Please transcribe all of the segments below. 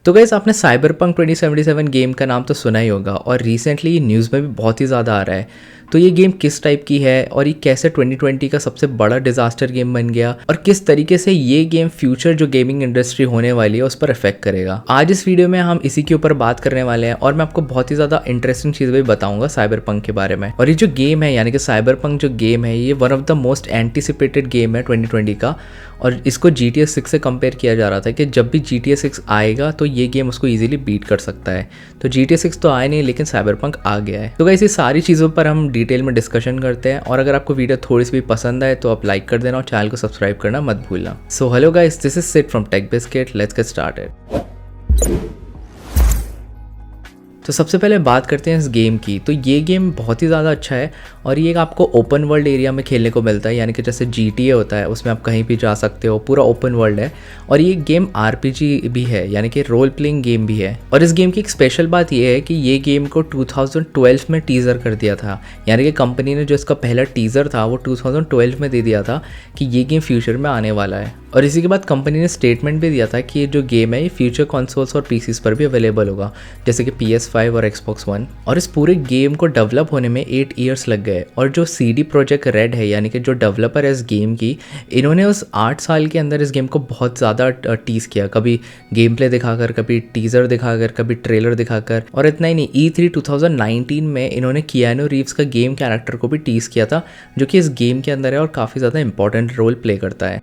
तो गाइस आपने cyberpunk 2077 game का नाम तो सुना ही होगा और रिसेंटली ये न्यूज़ में भी बहुत ही ज़्यादा आ रहा है। तो ये गेम किस टाइप की है और ये कैसे 2020 का सबसे बड़ा डिज़ास्टर गेम बन गया और किस तरीके से ये गेम फ्यूचर जो गेमिंग इंडस्ट्री होने वाली है उस पर इफेक्ट करेगा। आज इस वीडियो में हम इसी के ऊपर बात करने वाले हैं और मैं आपको बहुत ही ज़्यादा इंटरेस्टिंग चीज़ भी बताऊंगा साइबरपंक के बारे में। और ये जो गेम है यानी कि साइबरपंक जो गेम है ये one of the most anticipated game है 2020 का। और इसको GTA 6 से कंपेयर किया जा रहा था कि जब भी GTA 6 आएगा तो ये गेम उसको इजीली बीट कर सकता है। तो GTA 6 तो आया नहीं लेकिन साइबरपंक आ गया है। तो गाइस ये सारी चीज़ों पर हम डिटेल में डिस्कशन करते हैं और अगर आपको वीडियो थोड़ी सी भी पसंद आए तो आप लाइक कर देना और चैनल को सब्सक्राइब करना मत भूलना। So hello guys, this is Sid from Tech Biscuit, let's get started. तो सबसे पहले बात करते हैं इस गेम की। तो ये गेम बहुत ही ज़्यादा अच्छा है और ये आपको ओपन वर्ल्ड एरिया में खेलने को मिलता है, यानी कि जैसे GTA होता है उसमें आप कहीं भी जा सकते हो, पूरा ओपन वर्ल्ड है। और ये गेम RPG भी है यानी कि रोल प्लेइंग गेम भी है। और इस गेम की एक स्पेशल बात ये है कि ये गेम को 2012 में टीज़र कर दिया था, यानी कि कंपनी ने जो इसका पहला टीज़र था वो 2012 में दे दिया था कि ये गेम फ्यूचर में आने वाला है। और इसी के बाद कंपनी ने स्टेटमेंट भी दिया था कि ये जो गेम है ये फ्यूचर कंसोल्स और PCs पर भी अवेलेबल होगा, जैसे कि PS5 और Xbox One। और इस पूरे गेम को डेवलप होने में 8 इयर्स लग गए। और जो CD Projekt Red है यानी कि जो डेवलपर है इस गेम की, इन्होंने उस 8 साल के अंदर इस गेम को बहुत ज़्यादा टीज़ किया, कभी गेम प्ले दिखाकर, कभी टीज़र दिखाकर, कभी ट्रेलर दिखाकर। और इतना ही नहीं, E3 2019 में इन्होंने कियानो रीव्स का गेम कैरेक्टर को भी टीज़ किया था, जो कि इस गेम के अंदर है और काफ़ी ज़्यादा इंपॉर्टेंट रोल प्ले करता है।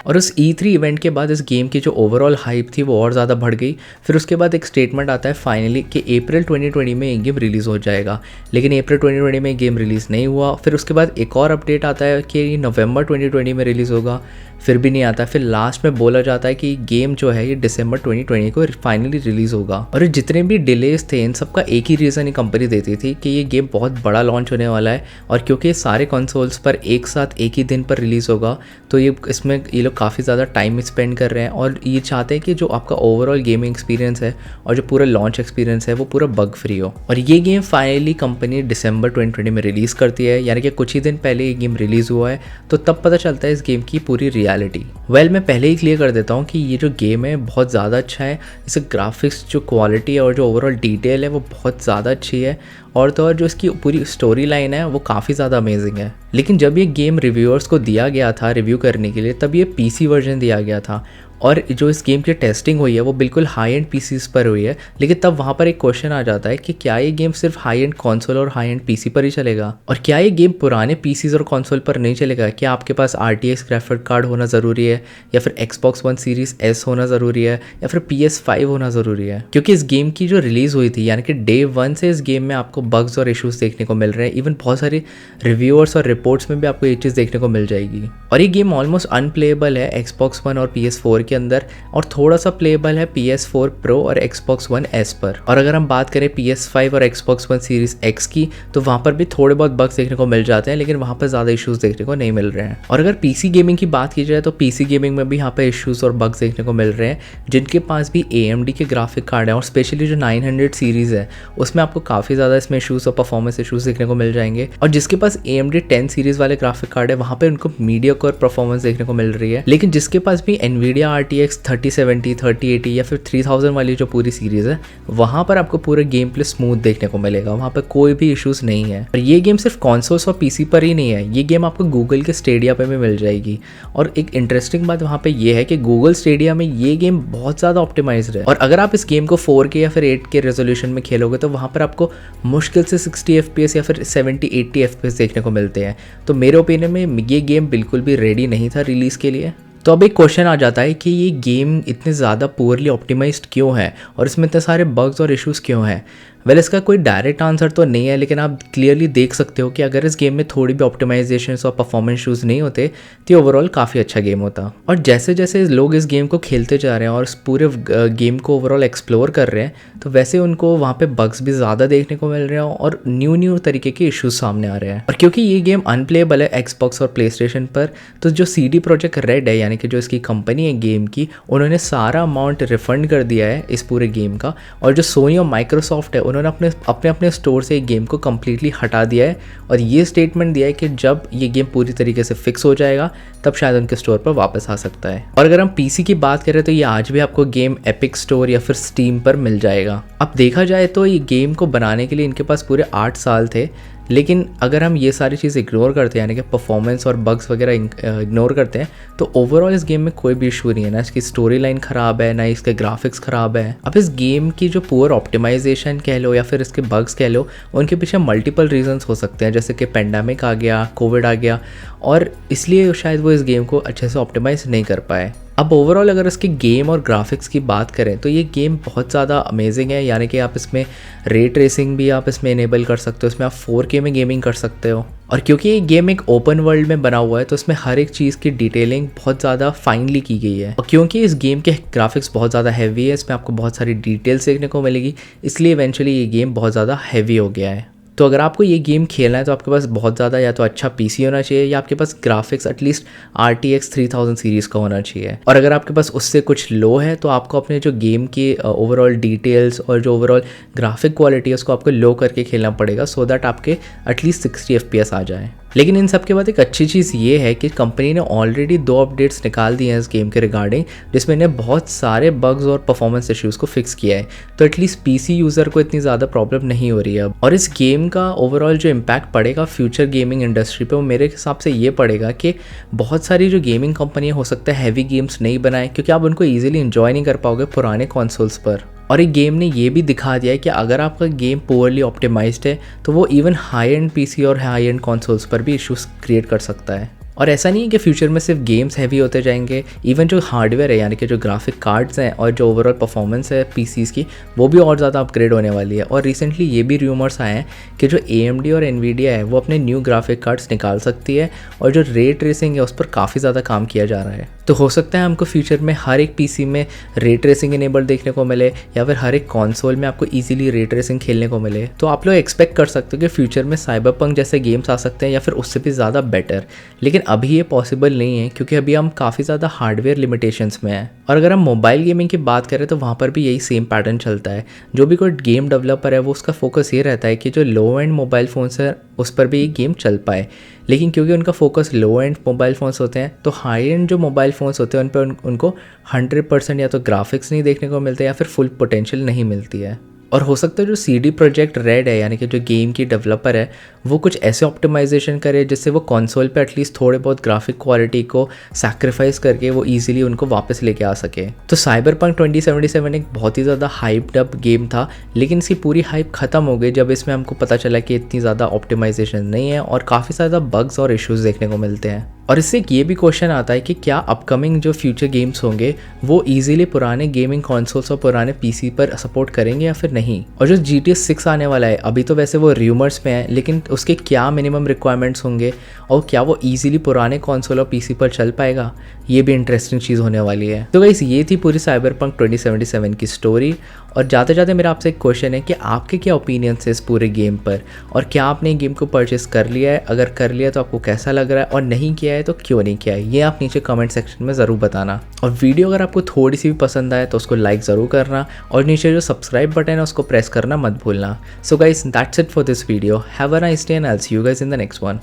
और उस E3 इवेंट के बाद इस गेम की जो ओवरऑल हाइप थी वो और ज़्यादा बढ़ गई। फिर उसके बाद एक स्टेटमेंट आता है फाइनली कि अप्रैल 2020 में ये गेम रिलीज़ हो जाएगा, लेकिन अप्रैल 2020 में गेम रिलीज़ नहीं हुआ। फिर उसके बाद एक और अपडेट आता है कि ये नवंबर 2020 में रिलीज़ होगा, फिर भी नहीं आता। फिर लास्ट में बोला जाता है कि गेम जो है ये दिसंबर 2020 को फाइनली रिलीज़ होगा। और जितने भी डिलेज थे इन सबका एक ही रीज़न ही कंपनी देती थी कि ये गेम बहुत बड़ा लॉन्च होने वाला है और क्योंकि सारे कंसोल्स पर एक साथ एक ही दिन पर रिलीज़ होगा तो ये इसमें ये लोग काफ़ी ज़्यादा टाइम स्पेंड कर रहे हैं और ये चाहते हैं कि जो आपका ओवरऑल गेमिंग एक्सपीरियंस है और जो पूरा लॉन्च एक्सपीरियंस है वो पूरा बग फ्री हो। और ये गेम फाइनली कंपनी दिसंबर 2020 में रिलीज़ करती है, यानी कि कुछ ही दिन पहले ये गेम रिलीज़ हुआ है। तो तब पता चलता है इस गेम की पूरी रियलिटी। मैं पहले ही क्लियर कर देता हूँ कि ये जो गेम है बहुत ज़्यादा अच्छा है। इसे ग्राफिक्स जो क्वालिटी है और जो ओवरऑल डिटेल है वो बहुत ज़्यादा अच्छी है और तो और जो इसकी पूरी स्टोरी लाइन है वो काफ़ी ज़्यादा अमेजिंग है। लेकिन जब ये गेम रिव्यूअर्स को दिया गया था रिव्यू करने के लिए तब ये PC वर्जन दिया गया था और जो इस गेम की टेस्टिंग हुई है वो बिल्कुल हाई एंड PCs पर हुई है। लेकिन तब वहाँ पर एक क्वेश्चन आ जाता है कि क्या ये गेम सिर्फ हाई एंड कंसोल और हाई एंड PC पर ही चलेगा और क्या ये गेम पुराने PCs और कंसोल पर नहीं चलेगा? क्या आपके पास RTX ग्राफिक कार्ड होना ज़रूरी है या फिर Xbox One Series S होना ज़रूरी है या फिर PS5 होना ज़रूरी है? क्योंकि इस गेम की जो रिलीज़ हुई थी यानी कि डे 1 से इस गेम में आपको बग्स और इशूज़ देखने को मिल रहे हैं। इवन बहुत सारे रिव्यूअर्स और रिपोर्ट्स में भी आपको ये चीज़ देखने को मिल जाएगी। और ये गेम ऑलमोस्ट अनप्लेएबल है Xbox One और PS4 के अंदर और थोड़ा सा प्लेएबल है PS4 Pro और Xbox One S पर। और अगर हम बात करें PS5 और Xbox One Series X की तो वहाँ पर भी थोड़े बहुत बग्स देखने को मिल जाते हैं, लेकिन वहाँ पर ज़्यादा इश्यूज़ देखने को नहीं मिल रहे हैं। और अगर PC गेमिंग की बात की जाए तो PC गेमिंग में भी यहाँ पर इश्यूज़ और बग्स देखने को मिल रहे हैं। जिनके पास भी AMD के ग्राफिक कार्ड है और स्पेशली जो 900 सीरीज़ है उसमें आपको काफ़ी ज़्यादा इसमें इशूज़ और परफॉर्मेंस इशूज़ देखने को मिल जाएंगे। और जिसके पास AMD 10 सीरीज़ वाले ग्राफिक कार्ड है वहाँ पर उनको मीडियोकर परफॉर्मेंस देखने को मिल रही है। लेकिन जिसके पास भी NVIDIA RTX 3070, 3080 या फिर 3000 वाली जो पूरी सीरीज़ है वहाँ पर आपको पूरा गेम प्ले स्मूथ देखने को मिलेगा, वहाँ पर कोई भी इश्यूज़ नहीं है। और ये गेम सिर्फ कंसोल्स और PC पर ही नहीं है, ये गेम आपको गूगल के स्टेडिया पे भी मिल जाएगी। और एक इंटरेस्टिंग बात वहाँ पे ये है कि गूगल स्टेडिया में ये गेम बहुत ज़्यादा ऑप्टिमाइज्ड है और अगर आप इस गेम को 4K या फिर 8K रेजोल्यूशन में खेलोगे तो वहाँ पर आपको मुश्किल से 60 FPS या फिर 70-80 FPS देखने को मिलते हैं। तो मेरे ओपिनियन में ये गेम बिल्कुल भी रेडी नहीं था रिलीज़ के लिए। तो अब एक क्वेश्चन आ जाता है कि ये गेम इतने ज़्यादा पुअरली ऑप्टिमाइज्ड क्यों है और इसमें इतने सारे बग्स और इश्यूज़ क्यों हैं? इसका कोई डायरेक्ट आंसर तो नहीं है, लेकिन आप क्लियरली देख सकते हो कि अगर इस गेम में थोड़ी भी ऑप्टिमाइजेशन और परफॉर्मेंस इशूज़ नहीं होते तो ओवरऑल काफ़ी अच्छा गेम होता। और जैसे जैसे लोग इस गेम को खेलते जा रहे हैं और इस पूरे गेम को ओवरऑल एक्सप्लोर कर रहे हैं तो वैसे उनको वहाँ पे बग्स भी ज़्यादा देखने को मिल रहे हैं और न्यू तरीके के इशूज़ सामने आ रहे हैं। और क्योंकि ये गेम अनप्लेएबल है Xbox और PlayStation पर, तो जो CD Projekt Red है यानी कि जो इसकी कंपनी है गेम की, उन्होंने सारा अमाउंट रिफंड कर दिया है इस पूरे गेम का। और जो सोनी और माइक्रोसॉफ्ट है उन्होंने अपने स्टोर से एक गेम को कम्प्लीटली हटा दिया है और ये स्टेटमेंट दिया है कि जब ये गेम पूरी तरीके से फिक्स हो जाएगा तब शायद उनके स्टोर पर वापस आ सकता है। और अगर हम पीसी की बात करें तो ये आज भी आपको गेम एपिक स्टोर या फिर स्टीम पर मिल जाएगा। अब देखा जाए तो ये गेम को बनाने के लिए इनके पास पूरे 8 साल थे, लेकिन अगर हम ये सारी चीज़ इग्नोर करते हैं, यानी कि परफॉर्मेंस और बग्स वगैरह इग्नोर करते हैं, तो ओवरऑल इस गेम में कोई भी इशू नहीं है। ना इसकी स्टोरी लाइन ख़राब है, ना इसके ग्राफिक्स ख़राब है। अब इस गेम की जो पुअर ऑप्टिमाइजेशन कह लो या फिर इसके बग्स कह लो, उनके पीछे मल्टीपल रीजंस हो सकते हैं, जैसे कि पेंडेमिक आ गया, कोविड आ गया, और इसलिए शायद वो इस गेम को अच्छे से ऑप्टिमाइज नहीं कर पाए। अब ओवरऑल अगर इसके गेम और ग्राफिक्स की बात करें तो ये गेम बहुत ज़्यादा अमेजिंग है, यानी कि आप इसमें रे ट्रेसिंग भी आप इसमें इनेबल कर सकते हो, इसमें आप 4K में गेमिंग कर सकते हो। और क्योंकि ये गेम एक ओपन वर्ल्ड में बना हुआ है तो इसमें हर एक चीज़ की डिटेलिंग बहुत ज़्यादा फाइनली की गई है। और क्योंकि इस गेम के ग्राफिक्स बहुत ज़्यादा हैवी है, इसमें आपको बहुत सारी डिटेल्स देखने को मिलेगी, इसलिए इवेंचुअली ये गेम बहुत ज़्यादा हैवी हो गया है। तो अगर आपको ये गेम खेलना है तो आपके पास बहुत ज़्यादा या तो अच्छा पीसी होना चाहिए या आपके पास ग्राफिक्स एटलीस्ट RTX 3000 सीरीज़ का होना चाहिए। और अगर आपके पास उससे कुछ लो है तो आपको अपने जो गेम की ओवरऑल डिटेल्स और जो ओवरऑल ग्राफिक क्वालिटी है उसको आपको लो करके खेलना पड़ेगा, सो दैट आपके एटलीस्ट 60 FPS आ जाए। लेकिन इन सब के बाद एक अच्छी चीज़ ये है कि कंपनी ने ऑलरेडी 2 अपडेट्स निकाल दिए हैं इस गेम के रिगार्डिंग, जिसमें इन्हें बहुत सारे बग्स और परफॉर्मेंस इश्यूज़ को फिक्स किया है, तो एटलीस्ट पीसी यूज़र को इतनी ज़्यादा प्रॉब्लम नहीं हो रही है अब। और इस गेम का ओवरऑल जो इम्पैक्ट पड़ेगा फ्यूचर गेमिंग इंडस्ट्री पे, वो मेरे हिसाब से ये पड़ेगा कि बहुत सारी जो गेमिंग कंपनियाँ हो सकता है हैवी गेम्स नहीं बनाएं, क्योंकि आप उनको ईजिली इंजॉय नहीं कर पाओगे पुराने कॉन्सोल्स पर। और एक गेम ने ये भी दिखा दिया है कि अगर आपका गेम पुअरली ऑप्टिमाइज्ड है तो वो इवन हाई एंड पीसी और हाई एंड कंसोल्स पर भी इश्यूज क्रिएट कर सकता है। और ऐसा नहीं है कि फ्यूचर में सिर्फ गेम्स हैवी होते जाएंगे, इवन जो हार्डवेयर है यानी कि जो ग्राफिक कार्ड्स हैं और जो ओवरऑल परफॉर्मेंस है पीसीज़ की, वो भी और ज़्यादा अपग्रेड होने वाली है। और रिसेंटली ये भी रूमर्स आए हैं कि जो AMD और NVIDIA है वो अपने न्यू ग्राफिक कार्ड्स निकाल सकती है और जो रे ट्रेसिंग है उस पर काफ़ी ज़्यादा काम किया जा रहा है। तो हो सकता है हमको फ्यूचर में हर एक पीसी में रे ट्रेसिंग इनेबल देखने को मिले या फिर हर एक कंसोल में आपको इजीली रे ट्रेसिंग खेलने को मिले। तो आप लोग एक्सपेक्ट कर सकते हो कि फ्यूचर में साइबरपंक जैसे गेम्स आ सकते हैं या फिर उससे भी ज़्यादा बेटर, लेकिन अभी ये पॉसिबल नहीं है क्योंकि अभी हम काफ़ी ज़्यादा हार्डवेयर लिमिटेशंस में हैं। और अगर हम मोबाइल गेमिंग की बात करें तो वहाँ पर भी यही सेम पैटर्न चलता है। जो भी कोई गेम डेवलपर है वो उसका फोकस ये रहता है कि जो लो एंड मोबाइल फ़ोन्स है उस पर भी ये गेम चल पाए, लेकिन क्योंकि उनका focus low and mobile phones होते हैं तो हाई एंड जो मोबाइल फ़ोन्स होते हैं उन पर उनको 100% या तो ग्राफिक्स नहीं देखने को मिलते या फिर फुल पोटेंशियल नहीं मिलती है। और हो सकता है जो CD प्रोजेक्ट रेड है यानी कि जो गेम की डेवलपर है वो कुछ ऐसे ऑप्टिमाइजेशन करे जिससे वो कंसोल पे एटलीस्ट थोड़े बहुत ग्राफिक क्वालिटी को सैक्रिफाइस करके वो इजीली उनको वापस लेके आ सके। तो साइबरपंक 2077 एक बहुत ही ज़्यादा हाइप्ड अप गेम था, लेकिन इसकी पूरी हाइप ख़त्म हो गई जब इसमें हमको पता चला कि इतनी ज़्यादा ऑप्टिमाइजेशन नहीं है और काफ़ी ज़्यादा बग्स और इश्यूज़ देखने को मिलते हैं। और इससे ये भी क्वेश्चन आता है कि क्या अपकमिंग जो फ्यूचर गेम्स होंगे वो इजीली पुराने गेमिंग कंसोल्स और पुराने पीसी पर सपोर्ट करेंगे या फिर नहीं। और जो GTA 6 आने वाला है अभी तो वैसे वो र्यूमर्स में है, लेकिन उसके क्या मिनिमम रिक्वायरमेंट्स होंगे और क्या वो इजीली पुराने कंसोल और पीसी पर चल पाएगा, ये भी इंटरेस्टिंग चीज़ होने वाली है। तो गाइस ये थी पूरी साइबरपंक 2077 की स्टोरी। और जाते जाते मेरा आपसे एक क्वेश्चन है कि आपके क्या ओपिनियंस है इस पूरे गेम पर, और क्या आपने गेम को परचेस कर लिया है? अगर कर लिया तो आपको कैसा लग रहा है, और नहीं किया है तो क्यों नहीं किया है, ये आप नीचे कमेंट सेक्शन में ज़रूर बताना। और वीडियो अगर आपको थोड़ी सी भी पसंद आए तो उसको लाइक ज़रूर करना और नीचे जो सब्सक्राइब बटन है उसको प्रेस करना मत भूलना। So guys that's it for this video. Have a nice day and I will see you guys in the next one.